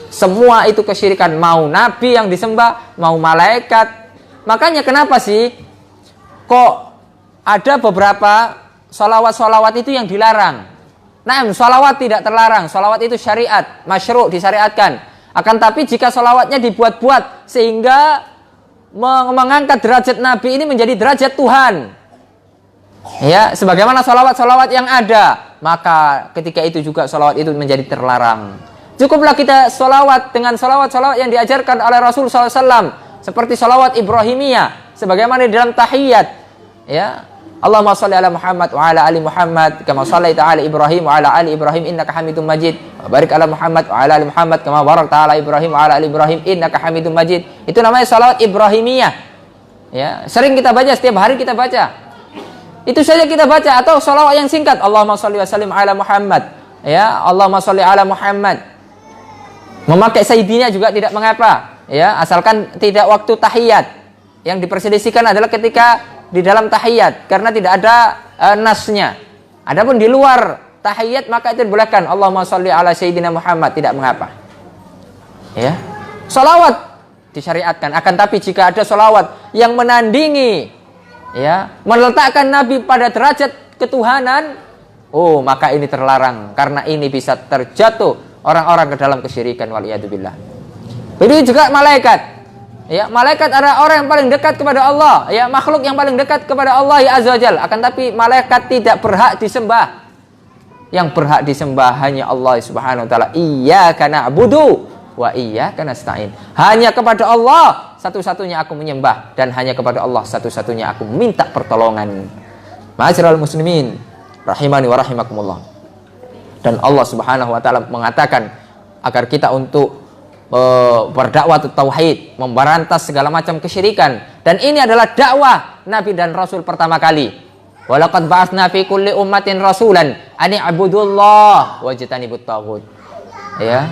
Semua itu kesyirikan, mau nabi yang disembah, mau malaikat. Makanya kenapa sih kok ada beberapa sholawat-sholawat itu yang dilarang? Nah, sholawat tidak terlarang, sholawat itu syariat, masyru', disyariatkan. Akan tapi jika sholawatnya dibuat-buat sehingga mengangkat derajat nabi ini menjadi derajat Tuhan, ya, sebagaimana sholawat-sholawat yang ada, maka ketika itu juga sholawat itu menjadi terlarang. Cukuplah kita sholawat dengan sholawat-sholawat yang diajarkan oleh Rasul SAW, seperti sholawat Ibrahimiyah, sebagaimana di dalam tahiyat, ya. Allahumma shalli ala Muhammad wa ala ali Muhammad kama shallaita ala Ibrahim wa ala ali Ibrahim innaka Hamidum Majid. Wa barik ala Muhammad wa ala ali Muhammad kama barakta ala Ibrahim wa ala ali Ibrahim innaka Hamidum Majid. Itu namanya salawat Ibrahimiyah. Ya, sering kita baca, setiap hari kita baca. Itu saja kita baca. Atau salawat yang singkat, Allahumma shalli wa sallim ala Muhammad. Ya, Allahumma shalli ala Muhammad. Memakai sayyidina juga tidak mengapa. Ya, asalkan tidak waktu tahiyat. Yang diperselisihkan adalah ketika di dalam tahiyat karena tidak ada nasnya. Adapun di luar tahiyat maka itu dibolehkan. Allahumma shalli ala sayyidina Muhammad, tidak mengapa. Ya. Salawat disyariatkan. Akan tapi jika ada salawat yang menandingi, ya, meletakkan Nabi pada derajat ketuhanan, oh maka ini terlarang karena ini bisa terjatuh orang-orang ke dalam kesyirikan, waliyadzubillah. Begitu juga malaikat. Ya, malaikat adalah orang yang paling dekat kepada Allah, ya, makhluk yang paling dekat kepada Allah ya azza wajal. Akan tapi malaikat tidak berhak disembah. Yang berhak disembah hanya Allah Subhanahu wa taala. Iyyaka na'budu wa iyyaka nasta'in. Hanya kepada Allah satu-satunya aku menyembah dan hanya kepada Allah satu-satunya aku minta pertolongan. Ma'asyiral muslimin rahimani wa rahimakumullah. Dan Allah Subhanahu wa taala mengatakan agar kita untuk berdakwah tauhid, memberantas segala macam kesyirikan. Dan ini adalah dakwah Nabi dan Rasul pertama kali. Walaqad ba'atsna fi kulli ummatin rasulan an i'budullah wajtanibut taghut. Ya.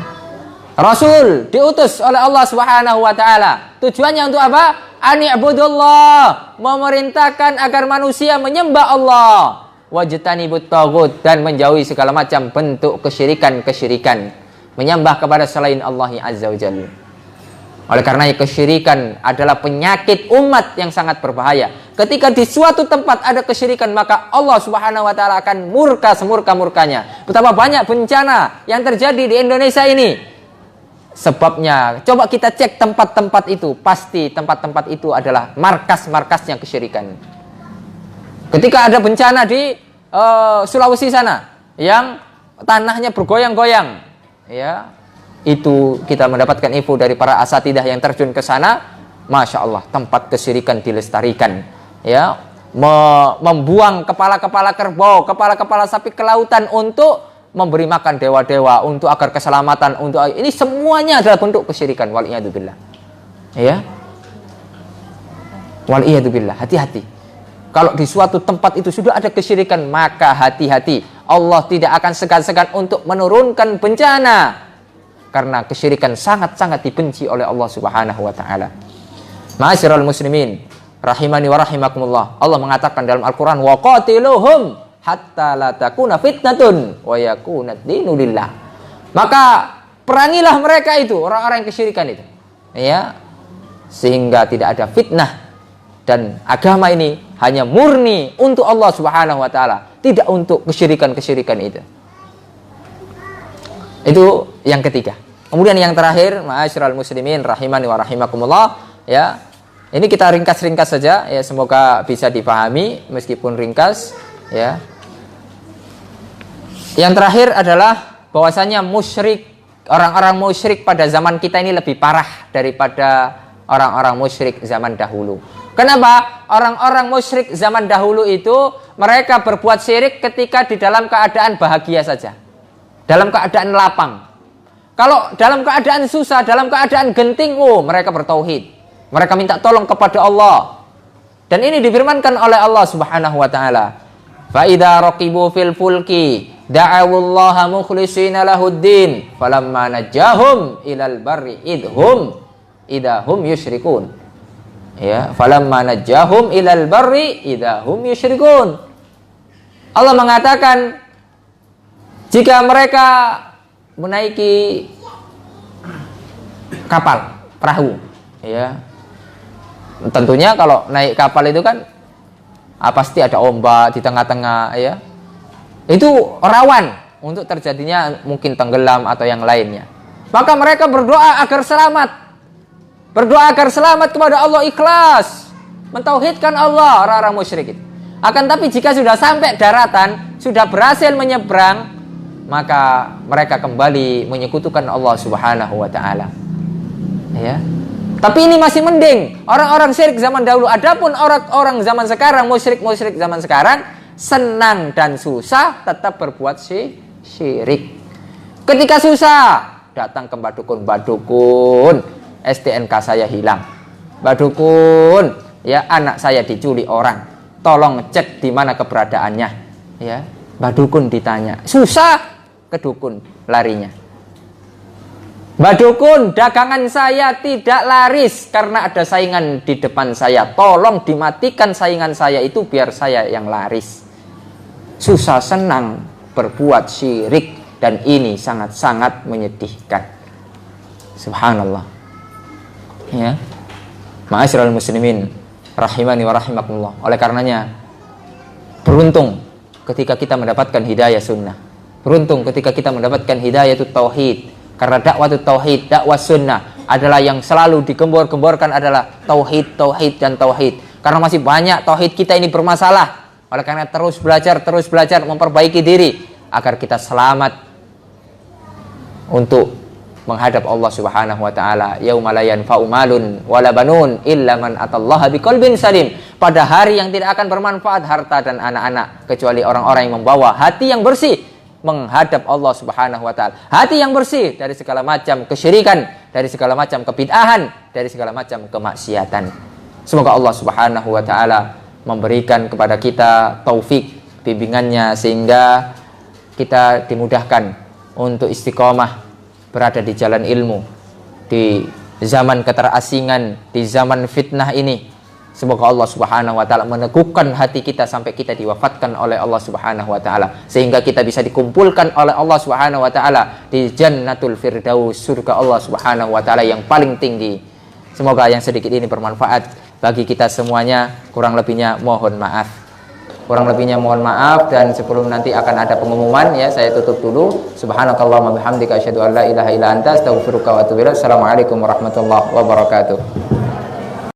Rasul diutus oleh Allah Subhanahu wa taala. Tujuannya untuk apa? An i'budullah, memerintahkan agar manusia menyembah Allah. Wajtanibut taghut, dan menjauhi segala macam bentuk kesyirikan-kesyirikan. Menyembah kepada selain Allah Azza wa Jalla. Oleh karena kesyirikan adalah penyakit umat yang sangat berbahaya. Ketika di suatu tempat ada kesyirikan, maka Allah Subhanahu wa taala akan murka semurka-murkanya. Betapa banyak bencana yang terjadi di Indonesia ini. Sebabnya, coba kita cek tempat-tempat itu. Pasti tempat-tempat itu adalah markas-markasnya kesyirikan. Ketika ada bencana di Sulawesi sana yang tanahnya bergoyang-goyang, ya, itu kita mendapatkan info dari para asatidah yang terjun ke sana. Masya Allah, tempat kesyirikan dilestarikan, ya, membuang kepala-kepala kerbau, kepala-kepala sapi ke lautan untuk memberi makan dewa-dewa, untuk agar keselamatan, untuk ini semuanya adalah bentuk kesyirikan. Waliyadzubillah, ya, waliyadzubillah. Hati-hati. Kalau di suatu tempat itu sudah ada kesyirikan, maka hati-hati. Allah tidak akan segan-segan untuk menurunkan bencana. Karena kesyirikan sangat-sangat dibenci oleh Allah Subhanahu wa taala. Ma'asyiral muslimin rahimani wa rahimakumullah. Allah mengatakan dalam Al-Qur'an, wa qatiluhum hatta la takuna fitnatun wa yakuna dinu lillah. Maka perangilah mereka itu, orang-orang yang kesyirikan itu. Ya. Sehingga tidak ada fitnah. Dan agama ini hanya murni untuk Allah Subhanahu wa taala, tidak untuk kesyirikan-kesyirikan itu. Itu yang ketiga. Kemudian yang terakhir, ma'asyiral muslimin rahimani wa rahimakumullah, ya. Ini kita ringkas-ringkas saja, ya, semoga bisa dipahami meskipun ringkas, ya. Yang terakhir adalah bahwasanya musyrik, orang-orang musyrik pada zaman kita ini lebih parah daripada orang-orang musyrik zaman dahulu. Kenapa? Orang-orang musyrik zaman dahulu itu mereka berbuat syirik ketika di dalam keadaan bahagia saja. Dalam keadaan lapang. Kalau dalam keadaan susah, dalam keadaan genting, mereka bertauhid. Mereka minta tolong kepada Allah. Dan ini difirmankan oleh Allah Subhanahu wa taala. Fa idza raqibu fil fulki da'awullaha mukhlishina lahuddin falamma najahum ilal barri idhum yusyrikun. Ya, falamma najahum ilal barri idahum yusyrikun. Allah mengatakan jika mereka menaiki kapal, perahu, ya. Tentunya kalau naik kapal itu kan pasti ada ombak di tengah-tengah, ya. Itu rawan untuk terjadinya mungkin tenggelam atau yang lainnya. Maka mereka berdoa agar selamat. Berdoa agar selamat kepada Allah, ikhlas mentauhidkan Allah, orang-orang musyrik itu. Akan tapi jika sudah sampai daratan, sudah berhasil menyeberang, maka mereka kembali menyekutukan Allah Subhanahu wa taala. Ya. Tapi ini masih mending orang-orang syirik zaman dahulu. Adapun orang-orang zaman sekarang, musyrik zaman sekarang, senang dan susah tetap berbuat syirik. Ketika susah, datang ke Mbak Dukun, STNK saya hilang. Mbak Dukun, ya anak saya diculik orang. Tolong cek di mana keberadaannya. Ya, Mbak Dukun ditanya. Susah, ke dukun larinya. Mbak Dukun, dagangan saya tidak laris karena ada saingan di depan saya. Tolong dimatikan saingan saya itu biar saya yang laris. Susah senang berbuat syirik dan ini sangat-sangat menyedihkan. Subhanallah. Ya. Ma'asyiral muslimin rahimani wa rahimakumullah. Oleh karenanya beruntung ketika kita mendapatkan hidayah sunnah. Beruntung ketika kita mendapatkan hidayah itu tauhid. Karena dakwah itu tauhid, dakwah sunnah adalah yang selalu digembor-gemborkan adalah tauhid, tauhid, dan tauhid. Karena masih banyak tauhid kita ini bermasalah. Oleh karena terus belajar, memperbaiki diri agar kita selamat untuk menghadap Allah Subhanahu wa taala. Yauma la yanfa'u malun wala banun illa man atallaha biqalbin salim. Pada hari yang tidak akan bermanfaat harta dan anak-anak kecuali orang-orang yang membawa hati yang bersih menghadap Allah Subhanahu wa taala. Hati yang bersih dari segala macam kesyirikan, dari segala macam kebid'ahan, dari segala macam kemaksiatan. Semoga Allah Subhanahu wa taala memberikan kepada kita taufik bimbingannya sehingga kita dimudahkan untuk istiqomah berada di jalan ilmu di zaman keterasingan, di zaman fitnah ini. Semoga Allah Subhanahu wa taala meneguhkan hati kita sampai kita diwafatkan oleh Allah Subhanahu wa taala sehingga kita bisa dikumpulkan oleh Allah Subhanahu wa taala di Jannatul Firdaus, surga Allah Subhanahu wa taala yang paling tinggi. Semoga yang sedikit ini bermanfaat bagi kita semuanya. Kurang lebihnya mohon maaf. Dan sebelum nanti akan ada pengumuman ya, saya tutup dulu. Subhanakallahumma bihamdika asyhadu an la ilaha illa anta astaghfiruka wa atubu ilaik. Assalamualaikum warahmatullahi wabarakatuh.